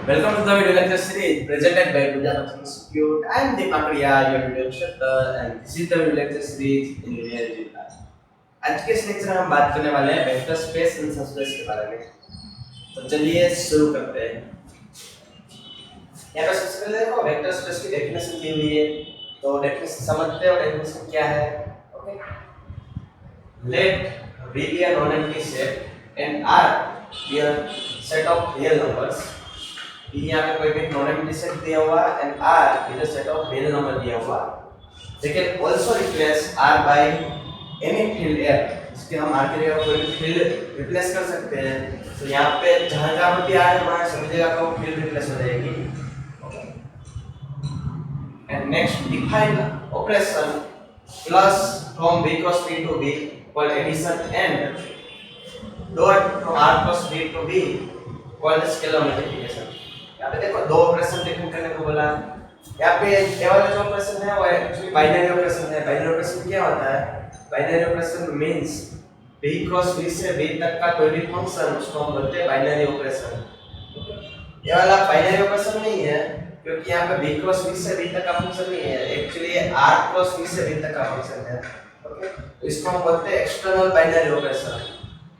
Welcome to the video lecture series presented by Gujarat Institute. I am Deepak Riya, your video instructor, and this is the video lecture series in linear algebra. आज के इस lecture में हम बात करने वाले हैं vector space and subspace के बारे में। तो चलिए शुरू करते हैं। यहाँ पर सबसे पहले देखो वेक्टर स्पेस की डेफिनेशन दी हुई है, तो डेफिनेशन समझते हैं। डेफिनेशन क्या है? Okay, let V be a non-empty set and R be a set of real numbers. यहाँ पे कोई भी नॉन एम्प्टी सेट दिया हुआ and R is a set of real number दिया हुआ। They can also replace R by any field F। इसके हम R के जगह कोई भी फील्ड रिप्लेस कर सकते हैं। तो यहाँ पे जहाँ पर भी R है वहाँ सभी जगह को फील्ड रिप्लेस हो जाएगी। Okay, and next define operation plus from B cross B to B called addition and dot from R plus B to B called scalar multiplication। यहाँ पे देखो दो ऑपरेशन डिफाइन करने को बोला। यहाँ पे ये वाला जो ऑपरेशन है वो एक्चुअली बाइनरी ऑपरेशन है। बाइनरी ऑपरेशन क्या होता है? Binary operation means b cross b से b तक का कोई भी फंक्शन उसको हम बोलते हैं बाइनरी ऑपरेशन। ये वाला बाइनरी ऑपरेशन नहीं है क्योंकि यहाँ पे b क्रॉस b से b तक का फंक्शन नहीं है, एक्चुअली ये r क्रॉस b से b तक का फंक्शन है। ओके, तो इसको हम बोलते हैं एक्सटर्नल बाइनरी ऑपरेशन।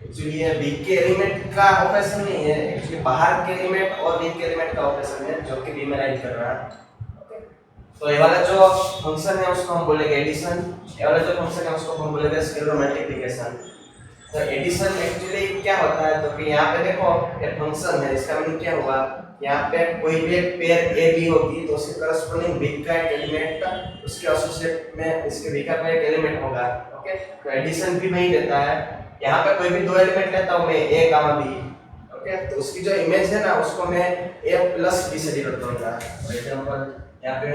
एक्चुअली ये b के एलिमेंट का ऑपरेशन नहीं है, एक्चुअली बाहर के एलिमेंट और b के एलिमेंट का ऑपरेशन है जो कि b में राइट कर रहा है। ओके, तो ये वाला जो फंक्शन है उसको हम बोलेंगे एडिशन, ये वाला जो फंक्शन है उसको हम बोलेंगे स्केलर मल्टीप्लिकेशन। तो एडिशन एक्चुअली क्या होता है? तो कि यहाँ पे देखो ये फंक्शन है, इसका मीनिंग क्या हुआ? यहाँ पे कोई भी एक पेयर a b होगी तो उसके करस्पॉन्डिंग b का एक एलिमेंट उसके एसोसिएट में इसके b का कोई एक एलिमेंट होगा। ओके, तो एडिशन भी वही देता है। यहाँ पे कोई भी दो एलिमेंट लेता हूँ मैं a गामा b। ओके, तो उसकी जो इमेज है ना उसको मैं a प्लस b से डिनोट करूंगा। फॉर एग्जांपल यहाँ पे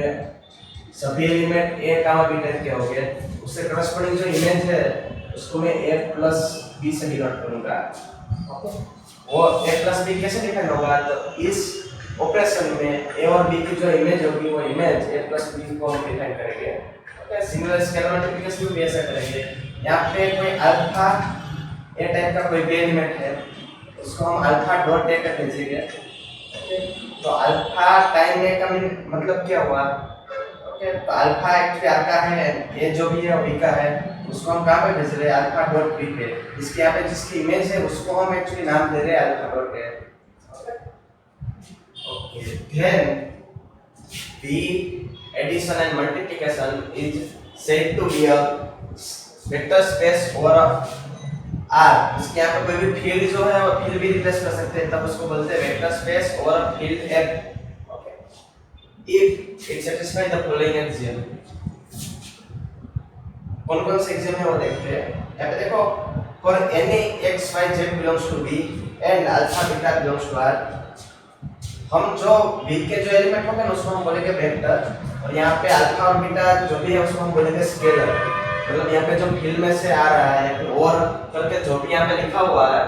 सभी element a gamma b type के हो गए, उससे करस्पॉन्डिंग जो इमेज है उसको मैं a प्लस b से डिनोट करूंगा। ओके, वो a प्लस b कैसे डिफाइन होगा? तो इस ऑपरेशन में a और b की जो इमेज होगी वो इमेज a प्लस b को हम डिफाइन करेंगे। ओके, सिंगल स्केलर मल्टीप्लिकेशन भी ऐसा करेंगे। यहाँ पे कोई अल्फा ए टाइप का कोई भी एलिमेंट है उसको हम अल्फा डॉट ए कर भेजेंगे। ओके, तो अल्फा टाइम ए का मतलब क्या हुआ? ओके, तो अल्फा एक्चुअली आर का है, ए जो भी है वो बी का है, उसको हम कहाँ पे भेज रहे हैं? अल्फा डॉट बी पे। इसके यहाँ पे जिसकी इमेज है उसको हम एक्चुअली नाम दे रहे हैं alpha dot A. Okay, then b addition and multiplication is said to be a vector space over R। इसके यहाँ पे कोई भी फील्ड जो है वो फील्ड भी रिप्लेस कर सकते हैं, तब उसको बोलते हैं वेक्टर स्पेस और field F। Okay, if it satisfy the following axiom. कौन कौन से एक्सियम है वो देखते हैं। यहाँ पे देखो for any x y z belongs to B and alpha beta belongs to R, हम जो B के जो एलिमेंट होंगे ना उसको हम बोलेंगे वेक्टर, और यहाँ पे अल्फा और बीटा जो भी है उसको हम बोलेंगे स्केलर। मतलब यहाँ पे जो फील्ड में से आ रहा है और करके जो भी यहाँ पे लिखा हुआ है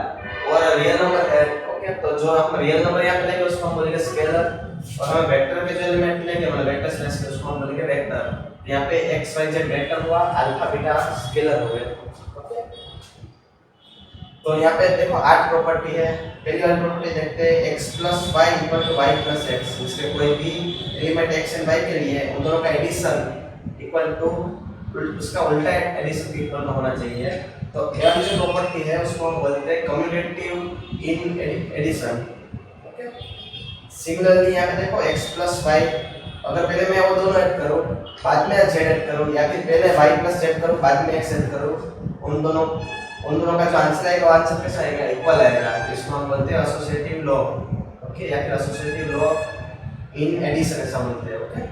और रियल नंबर है। ओके, तो जो हम रियल नंबर यहाँ पे लेंगे उसको हम बोलेंगे स्केलर, और हम वेक्टर के जो एलिमेंट लेंगे मतलब वेक्टर स्पेस के उसको हम बोलेंगे वेक्टर। यहाँ पे x y z वेक्टर हुआ, अल्फा बीटा स्केलर हो गए। ओके, तो यहाँ पे देखो 8 प्रॉपर्टी है। पहली वाली प्रॉपर्टी देखते हैं x plus y equal to y plus x। इसके कोई भी एलिमेंट x एंड y के लिए उन दोनों का एडिशन इक्वल टू उसका उल्टा एडिशन के इक्वल होना चाहिए। तो ये वाली जो प्रॉपर्टी है उसको हम बोलते हैं commutative in addition. Okay, similarly यहाँ पे देखो x plus y, अगर पहले मैं वो दोनों ऐड करूँ बाद में z ऐड करूँ, या फिर पहले y plus z करूँ बाद में x ऐड करूँ, उन दोनों का जो आंसर आएगा वो आंसर कैसा आएगा? इक्वल आएगा। तो इसको हम बोलते हैं एसोसिएटिव लॉ। ओके, या फिर एसोसिएटिव लॉ इन एडिशन ऐसा बोलते हैं। ओके,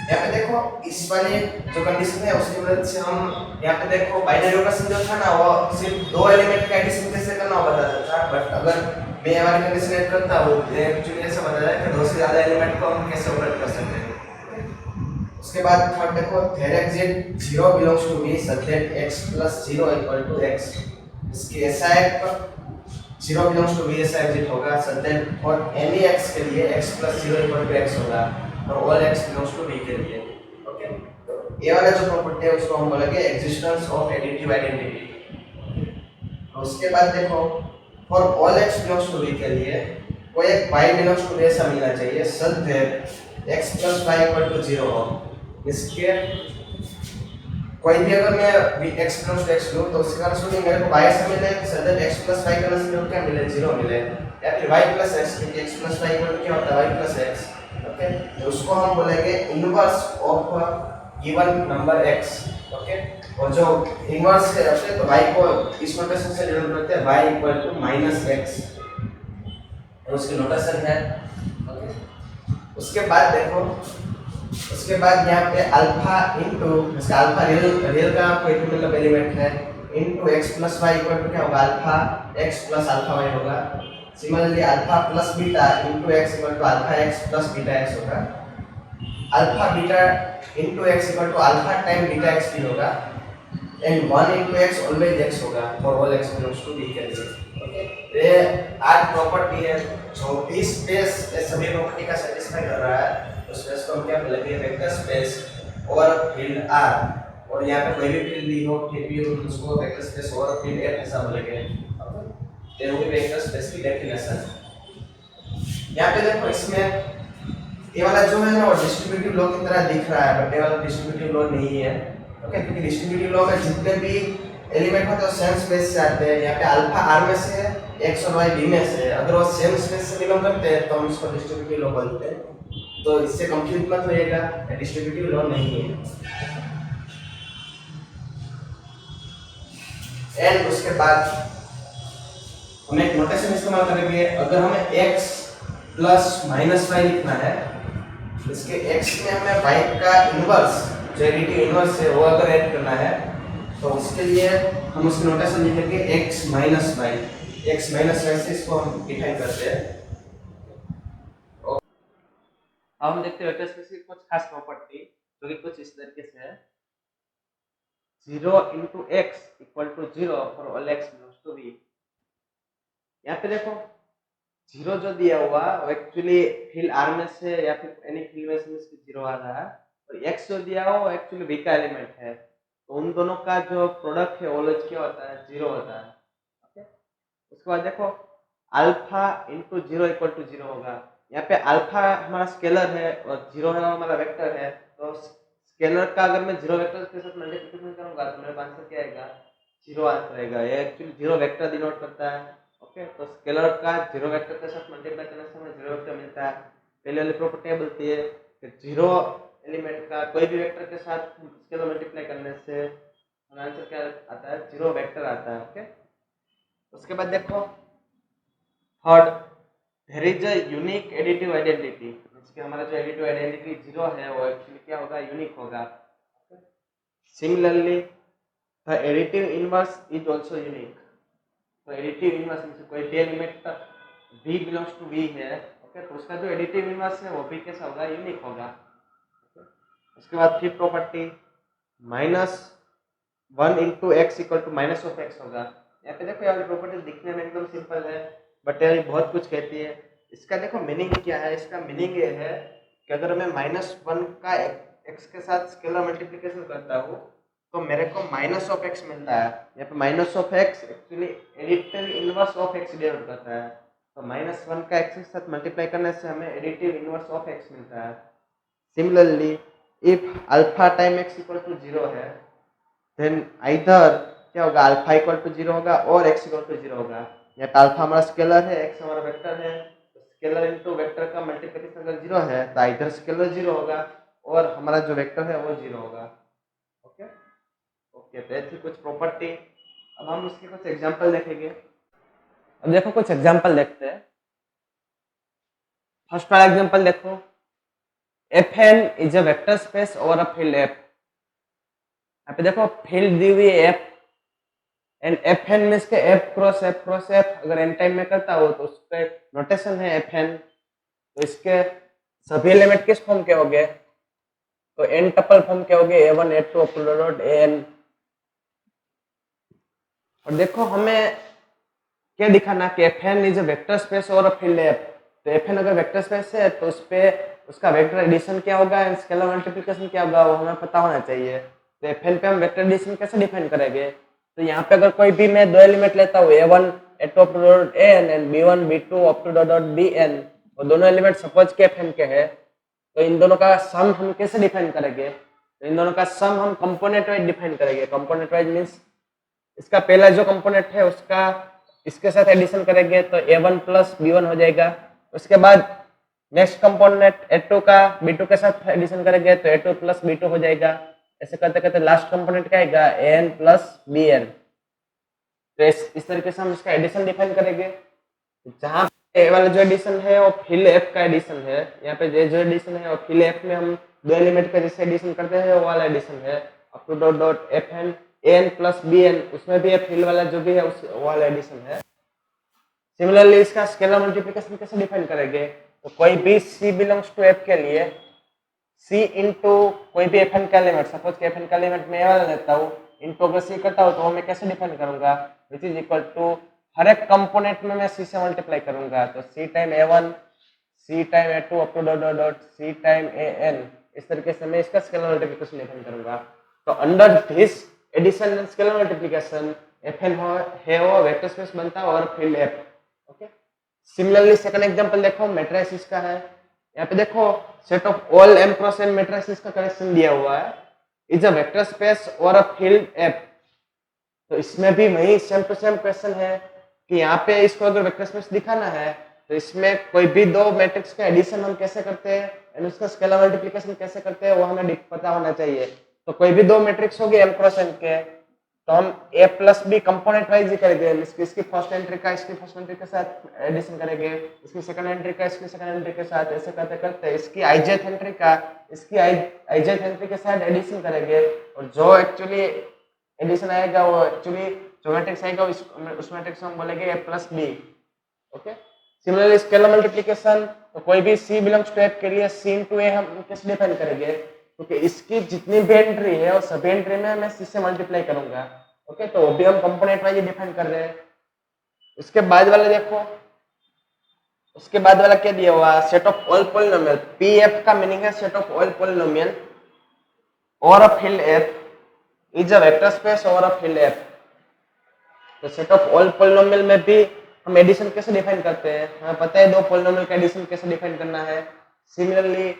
यहाँ पे देखो इस वाले जो कंडीशन है उसकी मदद से हम यहाँ पे देखो बाइनरी ऑपरेशन जो था ना वो सिर्फ दो एलिमेंट का एडिशन कैसे करना वो बताता था, बट अगर मैं ये वाली कंडीशन ऐड करता हूँ तो एक्चुअली ऐसा बताता है कि दो से ज्यादा एलिमेंट को हम कैसे ऑपरेट कर सकते हैं। उसके बाद थर्ड देखो there exist 0 belongs to B such that x plus 0 equal to x। इसके ऐसा एक 0 बिलोंग्स टू B ऐसा एग्जिस्ट होगा such that for any x के लिए x plus 0 equal to x होगा और all x belongs to B के लिए। ओके, तो ये वाला जो प्रॉपर्टी है उसको हम बोलेंगे एक्जिस्टेंस ऑफ एडिटिव आइडेंटिटी। उसके बाद देखो for all x belongs to B के लिए कोई एक y बिलोंग्स टू ऐसा मिलना चाहिए such that x plus y equal to 0 हो। इसके कोई भी अगर मैं x plus x लूं तो उसके करस्पॉन्डिंग मेरे को y से मिले such that x plus y corresponding क्या मिले 0 मिले, या फिर y plus x, क्योंकि x plus y equal to क्या होता है y plus x। ओके, तो उसको हम बोलेंगे inverse of given number x। Okay, और जो इनवर्स है ओके, तो y को इस नोटेशन से डिनोट करते हैं y equal to -x, उसकी नोटेशन है। ओके, उसके बाद देखो, उसके बाद यहाँ पे अल्फा इनटू इसका अल्फा रियल का कोई मतलब एलिमेंट है into x plus y equal to क्या होगा alpha x plus alpha y होगा। Similarly alpha plus beta into x equal to alpha x plus beta x होगा। Alpha beta into x equal to alpha time beta x भी होगा, and 1 into x always x होगा for all x belongs to b के लिए। Okay, ये आठ property है जो इस स्पेस सभी प्रॉपर्टी का सेटिस्फाई कर रहा है। तो स्पेस को हम क्या बोलेंगे वेक्टर स्पेस और फील्ड R, और यहाँ पे कोई भी फील्ड दी हो फिर भी हम उसको वेक्टर स्पेस और फील्ड F ऐसा बोलेंगे। ओके, ये होगी वेक्टर स्पेस की डेफिनेशन। यहाँ पे देखो इसमें ये वाला जो है ना वो डिस्ट्रीब्यूटिव लॉ की तरह दिख रहा है, बट ये वाला डिस्ट्रीब्यूटिव लॉ नहीं है। ओके, क्योंकि डिस्ट्रीब्यूटिव लॉ में जितने भी एलिमेंट होते हैं सेम स्पेस से आते हैं। यहाँ पे अल्फा R में से x और y b में से, अगर वो सेम स्पेस से बिलोंग करते हैं तो हम इसको डिस्ट्रीब्यूटिव लॉ बोलते हैं। तो इससे कंफ्यूज मत होइएगा, डिस्ट्रीब्यूटिव लॉ नहीं है। एंड उसके बाद हम एक नोटेशन इस्तेमाल करेंगे। अगर हमें x प्लस माइनस y लिखना है, इसके x में हमें y का इनवर्स जो एडिटिव इनवर्स है वो अगर ऐड करना है तो उसके लिए हम उसकी नोटेशन लिखेंगे x minus y। x minus y से इसको हम डिफाइन करते हैं। अब हम देखते हैं वेक्टर स्पेस की कुछ खास प्रॉपर्टी जो कि कुछ इस तरीके से है। 0 into x equal to 0 for all x belongs to v। यहाँ पे देखो 0 जो दिया हुआ वो एक्चुअली फील्ड R में से या फिर एनी फील्ड में से 0 आ रहा है, और x जो दिया हुआ वो एक्चुअली v का एलिमेंट है। तो उन दोनों का जो प्रोडक्ट है ऑलवेज क्या होता है 0 होता है। ओके, उसके बाद देखो अल्फा इंटू 0 इक्वल टू 0 होगा। यहाँ पे अल्फा हमारा स्केलर है और 0 है हमारा वेक्टर है। तो स्केलर का अगर मैं 0 वेक्टर के साथ मल्टीप्लिकेशन करूंगा तो मेरे आंसर क्या आएगा 0 आंसर आएगा। ये एक्चुअली 0 वेक्टर डिनोट करता है। ओके, तो स्केलर का 0 वेक्टर के साथ मल्टीप्लाई करने से हमें 0 वेक्टर मिलता है। पहले वाली प्रॉपर्टी बोलती है कि 0 एलिमेंट का कोई भी वेक्टर के साथ स्केलर मल्टीप्लाई करने से हमारा आंसर क्या आता है 0 वेक्टर आता है। ओके, उसके बाद देखो third there is a unique additive identity, इसके हमारा जो एडिटिव आइडेंटिटी 0 है वो एक्चुअली क्या होगा यूनिक होगा। Similarly the additive inverse is also unique. तो एडिटिव इनवर्स में से कोई भी element v belongs to v है। ओके, तो उसका जो एडिटिव इनवर्स है वो भी कैसा होगा यूनिक होगा। उसके बाद fifth property -1 into x equal to minus of x होगा। यहाँ पे देखो यार प्रॉपर्टी दिखने में एकदम सिंपल है बट ये बहुत कुछ कहती है। इसका देखो मीनिंग क्या है, इसका मीनिंग ये है कि अगर मैं -1 का x के साथ स्केलर मल्टीप्लिकेशन करता हूँ तो मेरे को माइनस ऑफ x मिलता है। यहाँ पे minus of x actually additive inverse of x denote करता है। तो -1 का x के साथ मल्टीप्लाई करने से हमें एडिटिव इनवर्स ऑफ x मिलता है। Similarly if alpha time x equal to 0 है देन आइदर क्या होगा अल्फा इक्वल टू 0 होगा और x इक्वल टू 0 होगा। यहाँ पे अल्फा हमारा स्केलर है, x हमारा वेक्टर है। तो स्केलर इनटू वेक्टर का मल्टीप्लिकेशन अगर 0 है तो आइदर स्केलर 0 होगा और हमारा जो वेक्टर है वो 0 होगा। ओके ओके, तो ऐसी कुछ प्रॉपर्टी। अब हम उसके कुछ एग्जांपल देखेंगे। अब देखो कुछ एग्जांपल देखते हैं। फर्स्ट वाला एग्जांपल देखो, Fn is a vector space over a field F। यहाँ पे देखो फील्ड दी हुई है F एंड Fn मींस के F क्रॉस F अगर n टाइम में करता हो तो उसका नोटेशन है Fn। तो इसके सभी एलिमेंट किस फॉर्म के होंगे तो n टपल फॉर्म के होंगे a1 a2 डॉट an। और देखो हमें क्या दिखाना कि Fn is a vector space और अ फील्ड F। तो Fn अगर वेक्टर स्पेस है तो उस पे उसका वेक्टर एडिशन क्या होगा एंड स्केलर मल्टीप्लिकेशन क्या होगा वो हमें पता होना चाहिए। तो Fn पे हम वेक्टर एडिशन कैसे डिफाइन करेंगे, तो यहाँ पे अगर कोई भी मैं दो एलिमेंट लेता हूँ a1 A2 up to dot an and B1 B2 up to dot Bn, वो दोनों एलिमेंट सपोज के Fn के हैं, तो इन दोनों का सम हम कैसे डिफाइन करेंगे? तो इन दोनों का सम हम कंपोनेंट वाइज डिफाइन करेंगे। कंपोनेंट वाइज मींस इसका पहला जो कंपोनेंट है उसका इसके साथ एडिशन करेंगे तो a1 प्लस b1 हो जाएगा। उसके बाद नेक्स्ट कंपोनेंट a2 का b2 के साथ एडिशन करेंगे तो a2 प्लस b2 हो जाएगा। ऐसे करते करते लास्ट कंपोनेंट क्या आएगा? an plus bn। तो इस तरीके से हम इसका एडिशन डिफाइन करेंगे। जहां पे ए वाला जो एडिशन है वो फिल एफ का एडिशन है, यहाँ पे जो एडिशन है वो फिल एफ में हम दो एलिमेंट का जैसे एडिशन करते हैं वो वाला एडिशन है। Up to dot dot F N N plus B N, उसमें भी फिल वाला जो भी है उस वाला एडिशन है। सिमिलरली इसका स्केलर मल्टीप्लिकेशन कैसे डिफाइन करेंगे? तो कोई भी सी बिलोंग्स टू एफ के लिए सी इंटू कोई भी एफ एन का एलिमेंट, सपोज कि एफ एन का एलिमेंट मैं वाला लेता हूँ, इंटू अगर सी करता हूँ तो मैं कैसे डिफाइन करूंगा? विच इज इक्वल टू हर एक कंपोनेंट में मैं सी से मल्टीप्लाई करूंगा, तो C time a1 C time a2 up to dot dot dot C time an, इस तरीके से मैं इसका स्केलर मल्टीप्लिकेशन डिफाइन करूंगा। तो under this addition and scalar multiplication fn है वो वेक्टर स्पेस बनता है और field f। Okay, similarly second example देखो, मैट्रिसेस का है। यहाँ पे देखो set of all m cross n matrices का कलेक्शन दिया हुआ है, इज अ वेक्टर स्पेस और अ फील्ड f। तो इसमें भी वही सेम टू सेम क्वेश्चन है कि यहाँ पे इसको अगर वेक्टर स्पेस दिखाना है तो इसमें कोई भी दो मैट्रिक्स का एडिशन हम कैसे करते हैं एंड उसका स्केलर मल्टीप्लिकेशन कैसे करते हैं वो हमें पता होना चाहिए। तो कोई भी दो मैट्रिक्स होगी m क्रॉस n के, तो हम a plus B component wise ही करेंगे। इसकी फर्स्ट एंट्री का इसकी फर्स्ट एंट्री के साथ एडिशन करेंगे, इसकी सेकंड एंट्री का इसकी सेकंड एंट्री के साथ, ऐसे करते करते इसकी ijth एंट्री का इसकी ijth एंट्री के साथ एडिशन करेंगे। और जो एक्चुअली एडिशन आएगा वो एक्चुअली जो मैट्रिक्स आएगा उस मैट्रिक्स हम बोलेंगे a plus B. Okay, similarly scalar multiplication, तो कोई भी c बिलोंग्स टू f के लिए c इंटू a हम कैसे डिफाइन करेंगे? क्योंकि इसकी जितनी भी एंट्री है वो सभी एंट्री में मैं c से मल्टीप्लाई करूंगा। ओके, तो वो भी हम कंपोनेंट वाइज डिफाइन कर रहे हैं। उसके बाद वाला देखो, उसके बाद वाला क्या दिया हुआ? Set of all polynomial. pf का मीनिंग है सेट ऑफ ऑल पॉलिनोमियल और a field f is a vector space और अ फील्ड f। तो सेट ऑफ ऑल पॉलिनोमियल में भी हम एडिशन कैसे डिफाइन करते हैं? हमें पता है दो पॉलिनोमियल का एडिशन कैसे डिफाइन करना है। सिमिलरली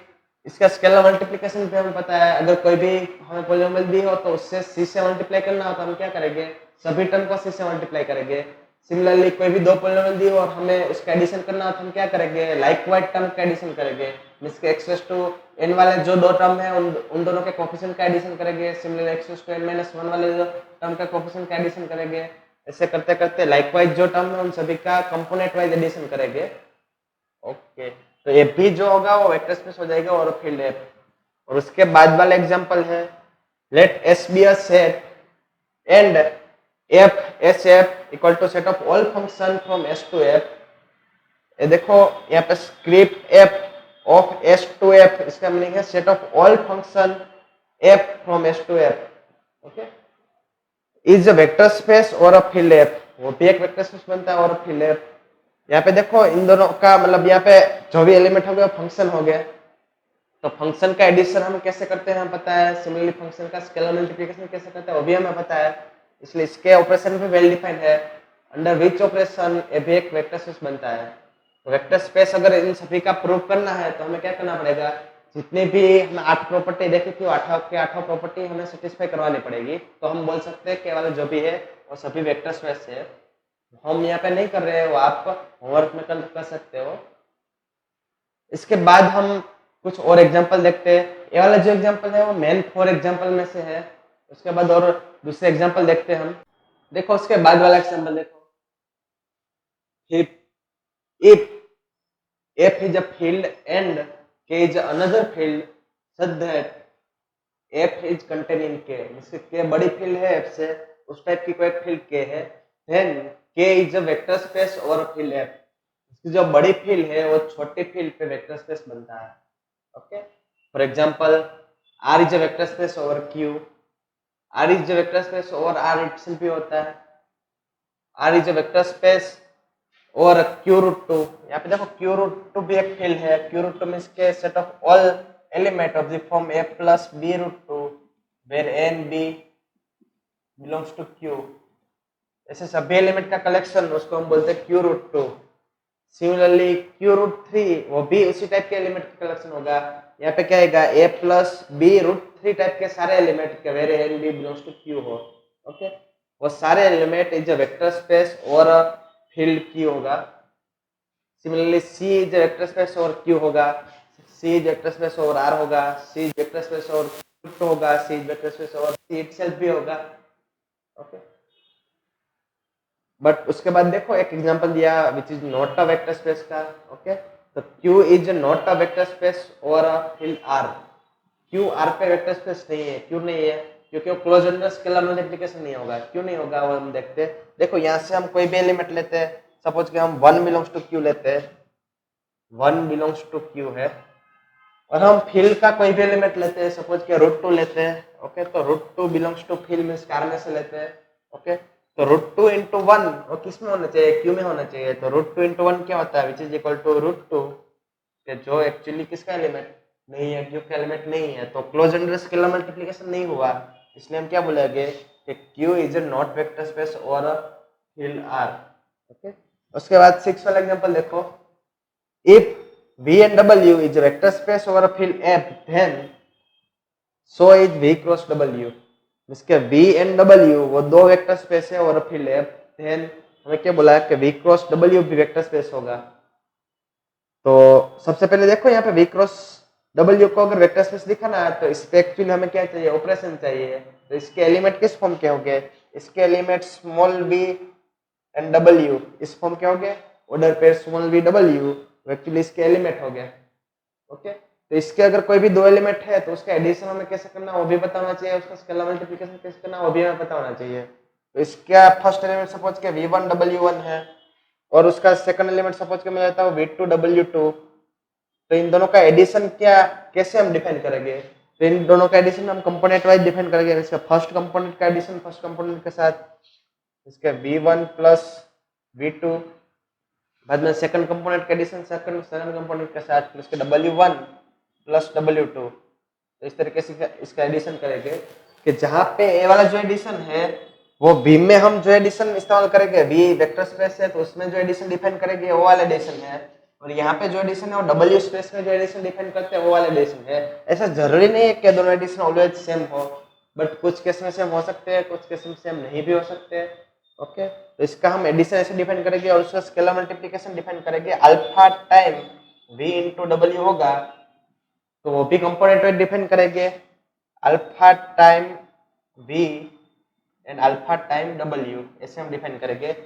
इसका स्केलर मल्टीप्लिकेशन भी हमें पता है, अगर कोई भी हमें पॉलिनोमियल दी हो तो उससे c से मल्टीप्लाई करना हो तो हम क्या करेंगे? सभी टर्म को c से मल्टीप्लाई करेंगे। सिमिलरली कोई भी दो पॉलिनोमियल दी हो और हमें उसका एडिशन करना हो तो हम क्या करेंगे? लाइकवाइज टर्म का एडिशन करेंगे। इसके x टू n वाले जो दो टर्म है उन दोनों के कोफिशिएंट का एडिशन करेंगे। Similarly x to n minus 1 वाले जो टर्म का कोफिशिएंट का एडिशन करेंगे। ऐसे करते करते लाइकवाइज जो टर्म है उन सभी का कंपोनेंट वाइज एडिशन करेंगे। ओके, तो ये भी जो होगा वो वेक्टर स्पेस हो जाएगा और फील्ड f। और उसके बाद वाला एग्जांपल है, let s be a set and f s f equal to set of all function from s to f। ये देखो यहाँ पे script f of s to f, इसका मीनिंग है set of all function f from s to f। Okay, is a vector space और a field f, वो भी एक वेक्टर स्पेस बनता है और फील्ड f। यहाँ पे देखो इन दोनों का मतलब यहाँ पे जो भी एलिमेंट हो गया फंक्शन हो गया, तो फंक्शन का एडिशन हम कैसे करते हैं हमें पता है। सिमिलरली फंक्शन का स्केलर मल्टीप्लिकेशन कैसे करते हैं वो भी हमें पता है, इसलिए इसके ऑपरेशन भी वेल डिफाइंड है। अंडर विच ऑपरेशन ये भी एक वेक्टर स्पेस बनता है। तो वेक्टर स्पेस अगर इन सभी का प्रूव करना है तो हमें क्या करना पड़ेगा? जितनी भी हमें 8 प्रॉपर्टी देखी थी, 8 प्रॉपर्टी हमें सेटिस्फाई करवानी पड़ेगी। तो हम बोल सकते हैं केवल जो भी है वो सभी वेक्टर स्पेस है। हम यहाँ पे नहीं कर रहे हैं, वो आप होमवर्क में कर सकते हो। इसके बाद हम कुछ और एग्जांपल देखते हैं। ये वाला जो एग्जांपल है वो मेन 4 एग्जांपल में से है। उसके बाद और दूसरे एग्जांपल देखते हैं हम। देखो उसके बाद वाला एग्जांपल देखो, if f is a field and k is another field such that f is contained in k, जिससे k बड़ी फील्ड है f से, उस टाइप की कोई फील्ड k है, then k is a vector space और फील्ड f। इसकी जो बड़ी फील्ड है वो छोटी फील्ड पे वेक्टर स्पेस बनता है। Okay, for example r is a vector space over q, r is a vector space over r itself भी होता है, r is a vector space और q रूट 2। यहाँ पे देखो q रूट 2 भी एक फील्ड है। q रूट 2 मींस के set of all element of the form a plus b root 2 where a and b belongs to q। ऐसे सभी एलिमेंट का कलेक्शन उसको हम बोलते हैं Q root two. Similarly Q root three वो भी उसी टाइप के एलिमेंट का कलेक्शन होगा। यहाँ पे क्या आएगा A plus B root three type के सारे एलिमेंट के where N B belongs to Q हो। ओके, वो सारे element is a vector space और फील्ड क्यू होगा। Similarly C is vector space और क्यू होगा, सी इज वेक्टर स्पेस और आर होगा, सी इज वेक्टर स्पेस और क्यू होगा, सी इज वेक्टर स्पेस और सी इटसेल्फ भी होगा। ओके, बट उसके बाद देखो एक एग्जांपल दिया which is not a vector space का। ओके, तो Q is not a vector space और फील्ड आर। क्यू आर पे वेक्टर स्पेस नहीं है, क्यों नहीं है? क्योंकि वो क्लोज अंडर स्केलर मल्टीप्लिकेशन नहीं होगा। क्यों नहीं होगा वो हम देखते हैं। देखो यहाँ से हम कोई भी एलिमेंट लेते हैं, सपोज कि हम 1 बिलोंग्स टू क्यू लेते हैं, 1 बिलोंग्स टू क्यू है, और हम फील्ड का कोई भी एलिमेंट लेते हैं, सपोज कि रूट टू लेते हैं। ओके, तो root two belongs to field में कार में से लेते हैं। ओके, तो रूट टू इंटू वन और किस में होना चाहिए? क्यू में होना चाहिए। तो रूट टू इंटू वन क्या होता है? Which is equal to root two, जो एक्चुअली किसका एलिमेंट नहीं है, क्यू का एलिमेंट नहीं है, तो क्लोज अंडर स्केलर मल्टीप्लिकेशन नहीं हुआ। इसलिए हम क्या बोलेंगे कि Q is a not vector space और फील्ड आर। ओके, उसके बाद 6 वाला एग्जांपल देखो, if V and W is a vector space over a field F, then so is V cross W। इसके V and W वो दो vector space है और फील्ड F, then हमें क्या बोला है कि V cross W भी वेक्टर स्पेस होगा। तो सबसे पहले देखो यहाँ पे V cross W को अगर वेक्टर स्पेस दिखाना है तो इस पे एक्चुअली हमें क्या चाहिए? ऑपरेशन चाहिए। तो इसके एलिमेंट किस फॉर्म के होंगे? इसके element small v and W इस फॉर्म के होंगे। Order pair small v W actually इसके एलिमेंट हो गए। ओके, तो इसके अगर कोई भी दो एलिमेंट है तो उसका एडिशन हमें कैसे करना वो भी पता होना चाहिए, उसका स्केलर मल्टीप्लिकेशन कैसे करना वो भी हमें पता होना चाहिए। तो इसका फर्स्ट एलिमेंट सपोज के v1 w1 है और उसका सेकंड एलिमेंट सपोज के मिल जाता है v2 w2। तो इन दोनों का एडिशन क्या कैसे हम डिफाइन करेंगे? तो इन दोनों का एडिशन हम कंपोनेंट वाइज डिफाइन करेंगे। इसका फर्स्ट कंपोनेंट का एडिशन फर्स्ट कंपोनेंट के साथ, इसका v1 प्लस v2, बाद में सेकंड कंपोनेंट का एडिशन सेकंड कंपोनेंट के साथ, फिर इसके w1 प्लस w2। तो इस तरीके से इसका एडिशन करेंगे कि जहां पे ए वाला जो एडिशन है वो v में हम जो एडिशन इस्तेमाल करेंगे, v वेक्टर स्पेस है तो उसमें जो एडिशन डिफाइन करेंगे वो वाला एडिशन है, और यहाँ पे जो एडिशन है वो w स्पेस में जो एडिशन डिफाइन करते हैं वो वाला एडिशन है। ऐसा जरूरी नहीं है कि दोनों एडिशन ऑलवेज सेम हो, बट कुछ केस में सेम हो सकते हैं, कुछ केस में सेम नहीं भी हो सकते हैं। ओके, तो इसका हम एडिशन ऐसे डिफाइन करेंगे और उसका स्केलर मल्टीप्लिकेशन डिफाइन करेंगे। Alpha time v into W होगा तो वो भी कंपोनेंट वाइज डिफाइन करेंगे, alpha time v and alpha time w ऐसे हम डिफाइन करेंगे।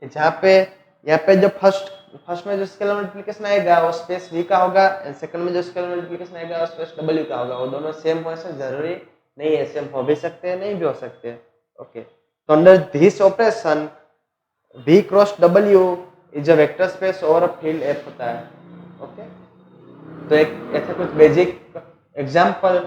जहाँ पे यहाँ पे जो फर्स्ट में जो स्केलर मल्टीप्लिकेशन आएगा वो स्पेस v का होगा एंड सेकंड में जो स्केलर मल्टीप्लिकेशन आएगा वो स्पेस w का होगा। वो दोनों सेम हो ऐसा जरूरी नहीं है, सेम हो भी सकते हैं नहीं भी हो सकते हैं। ओके, तो under this operation v cross w is a vector space और फील्ड f होता है। ओके, तो एक ऐसा कुछ बेसिक एग्जांपल